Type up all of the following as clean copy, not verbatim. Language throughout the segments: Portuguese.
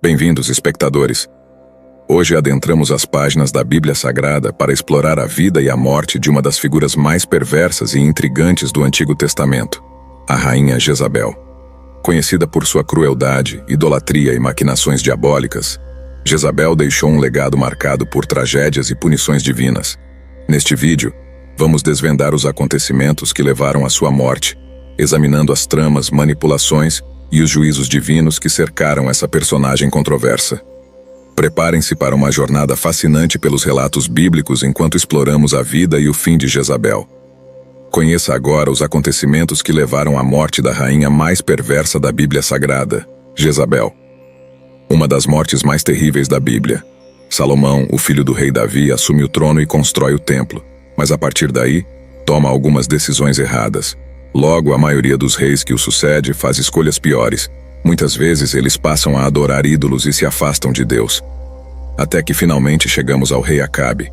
Bem-vindos, espectadores. Hoje adentramos as páginas da Bíblia Sagrada para explorar a vida e a morte de uma das figuras mais perversas e intrigantes do Antigo Testamento, a rainha Jezabel. Conhecida por sua crueldade, idolatria e maquinações diabólicas, Jezabel deixou um legado marcado por tragédias e punições divinas. Neste vídeo, vamos desvendar os acontecimentos que levaram à sua morte, examinando as tramas, manipulações e os juízos divinos que cercaram essa personagem controversa. Preparem-se para uma jornada fascinante pelos relatos bíblicos enquanto exploramos a vida e o fim de Jezabel. Conheça agora os acontecimentos que levaram à morte da rainha mais perversa da Bíblia Sagrada, Jezabel. Uma das mortes mais terríveis da Bíblia. Salomão, o filho do rei Davi, assume o trono e constrói o templo, mas a partir daí, toma algumas decisões erradas. Logo, a maioria dos reis que o sucede faz escolhas piores. Muitas vezes eles passam a adorar ídolos e se afastam de Deus. Até que finalmente chegamos ao rei Acabe.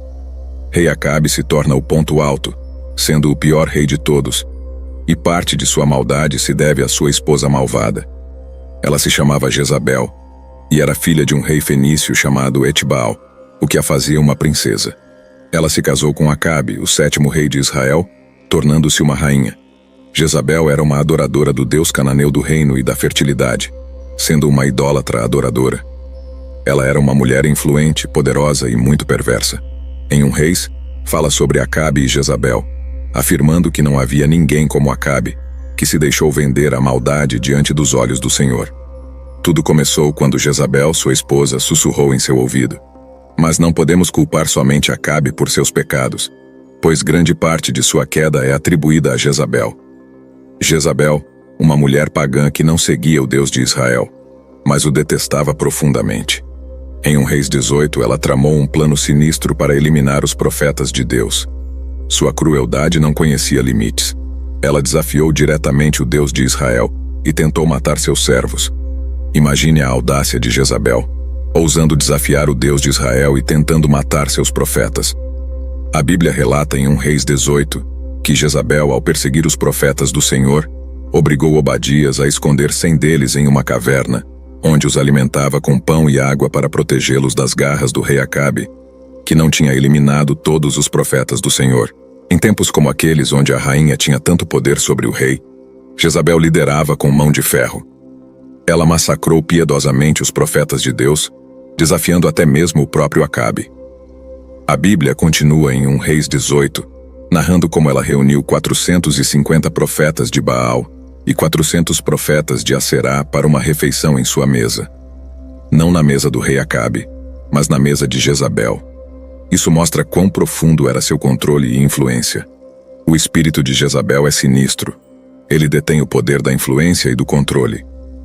Rei Acabe se torna o ponto alto, sendo o pior rei de todos, e parte de sua maldade se deve à sua esposa malvada. Ela se chamava Jezabel, e era filha de um rei fenício chamado Etbaal, o que a fazia uma princesa. Ela se casou com Acabe, o sétimo rei de Israel, tornando-se uma rainha. Jezabel era uma adoradora do deus cananeu do reino e da fertilidade, sendo uma idólatra adoradora. Ela era uma mulher influente, poderosa e muito perversa. Em 1 Reis, fala sobre Acabe e Jezabel, afirmando que não havia ninguém como Acabe, que se deixou vender à maldade diante dos olhos do Senhor. Tudo começou quando Jezabel, sua esposa, sussurrou em seu ouvido. Mas não podemos culpar somente Acabe por seus pecados, pois grande parte de sua queda é atribuída a Jezabel. Jezabel, uma mulher pagã que não seguia o Deus de Israel, mas o detestava profundamente. Em 1 Reis 18, ela tramou um plano sinistro para eliminar os profetas de Deus. Sua crueldade não conhecia limites. Ela desafiou diretamente o Deus de Israel e tentou matar seus servos. Imagine a audácia de Jezabel, ousando desafiar o Deus de Israel e tentando matar seus profetas. A Bíblia relata em 1 Reis 18, que Jezabel, ao perseguir os profetas do Senhor, obrigou Obadias a esconder 100 deles em uma caverna, onde os alimentava com pão e água para protegê-los das garras do rei Acabe, que não tinha eliminado todos os profetas do Senhor. Em tempos como aqueles onde a rainha tinha tanto poder sobre o rei, Jezabel liderava com mão de ferro. Ela massacrou piedosamente os profetas de Deus, desafiando até mesmo o próprio Acabe. A Bíblia continua em 1 Reis 18, narrando como ela reuniu 450 profetas de Baal e 400 profetas de Aserá para uma refeição em sua mesa. Não na mesa do rei Acabe, mas na mesa de Jezabel. Isso mostra quão profundo era seu controle e influência. O espírito de Jezabel é sinistro. Ele detém o poder da influência e do controle.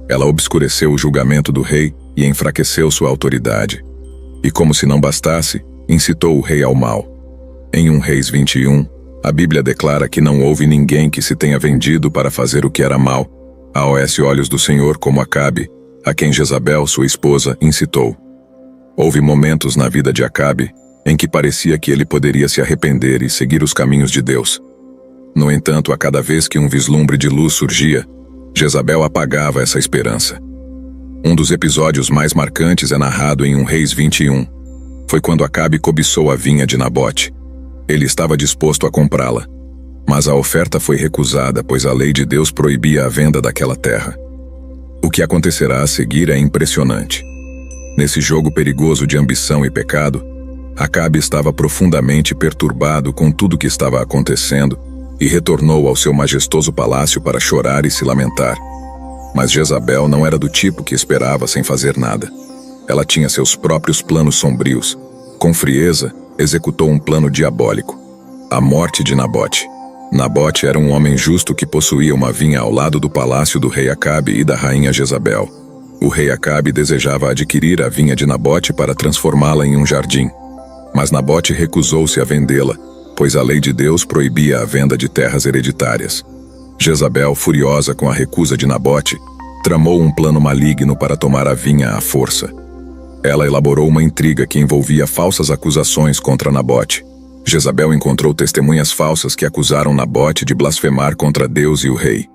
Ela obscureceu o julgamento do rei e enfraqueceu sua autoridade. E como se não bastasse, incitou o rei ao mal. Em 1 Reis 21, a Bíblia declara que não houve ninguém que se tenha vendido para fazer o que era mal, aos olhos do Senhor como Acabe, a quem Jezabel, sua esposa, incitou. Houve momentos na vida de Acabe em que parecia que ele poderia se arrepender e seguir os caminhos de Deus. No entanto, a cada vez que um vislumbre de luz surgia, Jezabel apagava essa esperança. Um dos episódios mais marcantes é narrado em 1 Reis 21. Foi quando Acabe cobiçou a vinha de Nabote. Ele estava disposto a comprá-la, mas a oferta foi recusada, pois a lei de Deus proibia a venda daquela terra. O que acontecerá a seguir é impressionante. Nesse jogo perigoso de ambição e pecado, Acabe estava profundamente perturbado com tudo que estava acontecendo e retornou ao seu majestoso palácio para chorar e se lamentar. Mas Jezabel não era do tipo que esperava sem fazer nada. Ela tinha seus próprios planos sombrios. Com frieza, executou um plano diabólico: a morte de Nabote. Nabote era um homem justo que possuía uma vinha ao lado do palácio do rei Acabe e da rainha Jezabel. O rei Acabe desejava adquirir a vinha de Nabote para transformá-la em um jardim. Mas Nabote recusou-se a vendê-la, pois a lei de Deus proibia a venda de terras hereditárias. Jezabel, furiosa com a recusa de Nabote, tramou um plano maligno para tomar a vinha à força. Ela elaborou uma intriga que envolvia falsas acusações contra Nabote. Jezabel encontrou testemunhas falsas que acusaram Nabote de blasfemar contra Deus e o rei.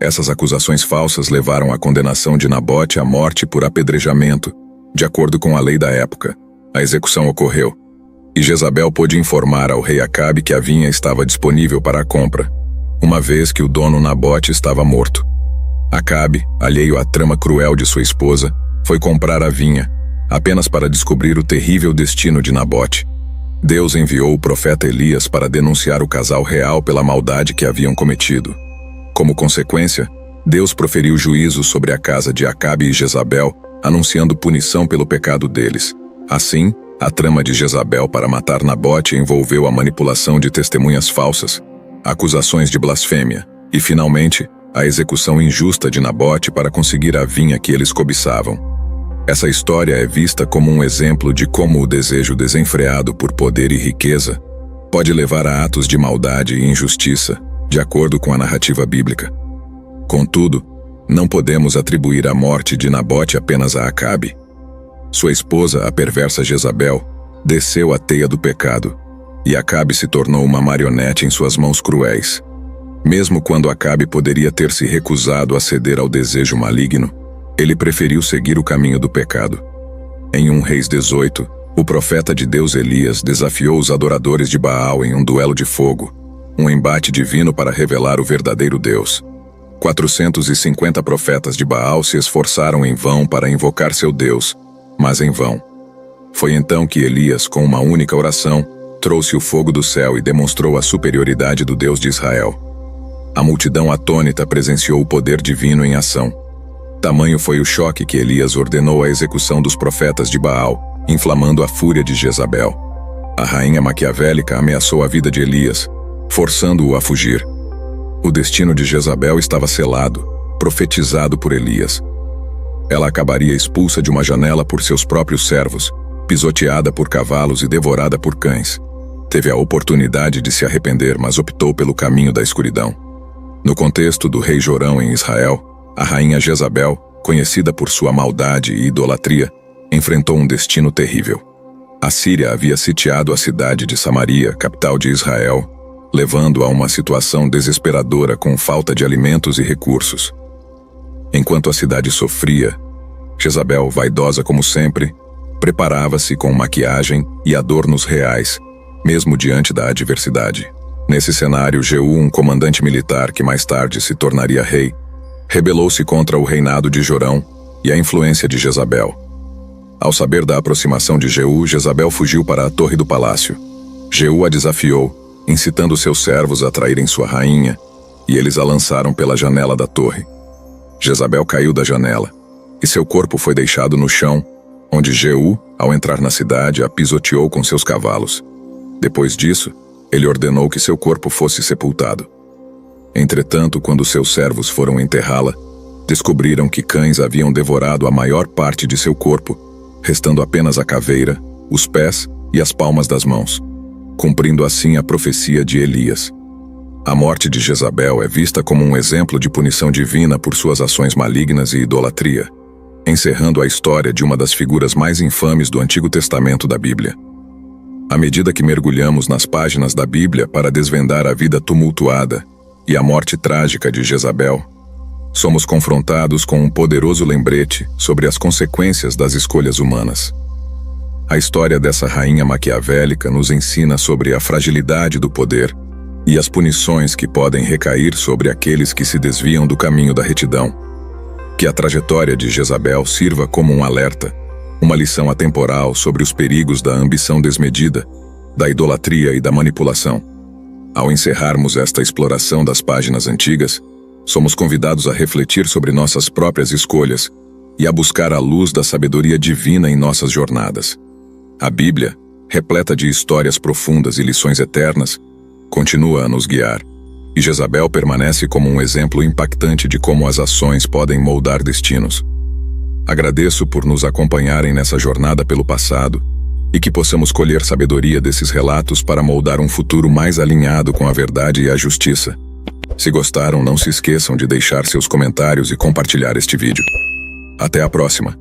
Essas acusações falsas levaram à condenação de Nabote à morte por apedrejamento, de acordo com a lei da época. A execução ocorreu, e Jezabel pôde informar ao rei Acabe que a vinha estava disponível para a compra, uma vez que o dono Nabote estava morto. Acabe, alheio à trama cruel de sua esposa, foi comprar a vinha, apenas para descobrir o terrível destino de Nabote. Deus enviou o profeta Elias para denunciar o casal real pela maldade que haviam cometido. Como consequência, Deus proferiu juízo sobre a casa de Acabe e Jezabel, anunciando punição pelo pecado deles. Assim, a trama de Jezabel para matar Nabote envolveu a manipulação de testemunhas falsas, acusações de blasfêmia e, finalmente, a execução injusta de Nabote para conseguir a vinha que eles cobiçavam. Essa história é vista como um exemplo de como o desejo desenfreado por poder e riqueza pode levar a atos de maldade e injustiça, de acordo com a narrativa bíblica. Contudo, não podemos atribuir a morte de Nabote apenas a Acabe. Sua esposa, a perversa Jezabel, desceu a teia do pecado, e Acabe se tornou uma marionete em suas mãos cruéis. Mesmo quando Acabe poderia ter se recusado a ceder ao desejo maligno, ele preferiu seguir o caminho do pecado. Em 1 Reis 18, o profeta de Deus Elias desafiou os adoradores de Baal em um duelo de fogo, um embate divino para revelar o verdadeiro Deus. 450 profetas de Baal se esforçaram em vão para invocar seu Deus, mas em vão. Foi então que Elias, com uma única oração, trouxe o fogo do céu e demonstrou a superioridade do Deus de Israel. A multidão atônita presenciou o poder divino em ação. Tamanho foi o choque que Elias ordenou a execução dos profetas de Baal, inflamando a fúria de Jezabel. A rainha maquiavélica ameaçou a vida de Elias, forçando-o a fugir. O destino de Jezabel estava selado, profetizado por Elias. Ela acabaria expulsa de uma janela por seus próprios servos, pisoteada por cavalos e devorada por cães. Teve a oportunidade de se arrepender, mas optou pelo caminho da escuridão. No contexto do rei Jorão em Israel, a rainha Jezabel, conhecida por sua maldade e idolatria, enfrentou um destino terrível. A Síria havia sitiado a cidade de Samaria, capital de Israel, levando a uma situação desesperadora com falta de alimentos e recursos. Enquanto a cidade sofria, Jezabel, vaidosa como sempre, preparava-se com maquiagem e adornos reais, mesmo diante da adversidade. Nesse cenário, Jeú, um comandante militar que mais tarde se tornaria rei, rebelou-se contra o reinado de Jorão e a influência de Jezabel. Ao saber da aproximação de Jeú, Jezabel fugiu para a torre do palácio. Jeú a desafiou, incitando seus servos a traírem sua rainha, e eles a lançaram pela janela da torre. Jezabel caiu da janela, e seu corpo foi deixado no chão, onde Jeú, ao entrar na cidade, a pisoteou com seus cavalos. Depois disso, ele ordenou que seu corpo fosse sepultado. Entretanto, quando seus servos foram enterrá-la, descobriram que cães haviam devorado a maior parte de seu corpo, restando apenas a caveira, os pés e as palmas das mãos, cumprindo assim a profecia de Elias. A morte de Jezabel é vista como um exemplo de punição divina por suas ações malignas e idolatria, encerrando a história de uma das figuras mais infames do Antigo Testamento da Bíblia. À medida que mergulhamos nas páginas da Bíblia para desvendar a vida tumultuada e a morte trágica de Jezabel, somos confrontados com um poderoso lembrete sobre as consequências das escolhas humanas. A história dessa rainha maquiavélica nos ensina sobre a fragilidade do poder e as punições que podem recair sobre aqueles que se desviam do caminho da retidão. Que a trajetória de Jezabel sirva como um alerta, uma lição atemporal sobre os perigos da ambição desmedida, da idolatria e da manipulação. Ao encerrarmos esta exploração das páginas antigas, somos convidados a refletir sobre nossas próprias escolhas e a buscar a luz da sabedoria divina em nossas jornadas. A Bíblia, repleta de histórias profundas e lições eternas, continua a nos guiar, e Jezabel permanece como um exemplo impactante de como as ações podem moldar destinos. Agradeço por nos acompanharem nessa jornada pelo passado, e que possamos colher sabedoria desses relatos para moldar um futuro mais alinhado com a verdade e a justiça. Se gostaram, não se esqueçam de deixar seus comentários e compartilhar este vídeo. Até a próxima!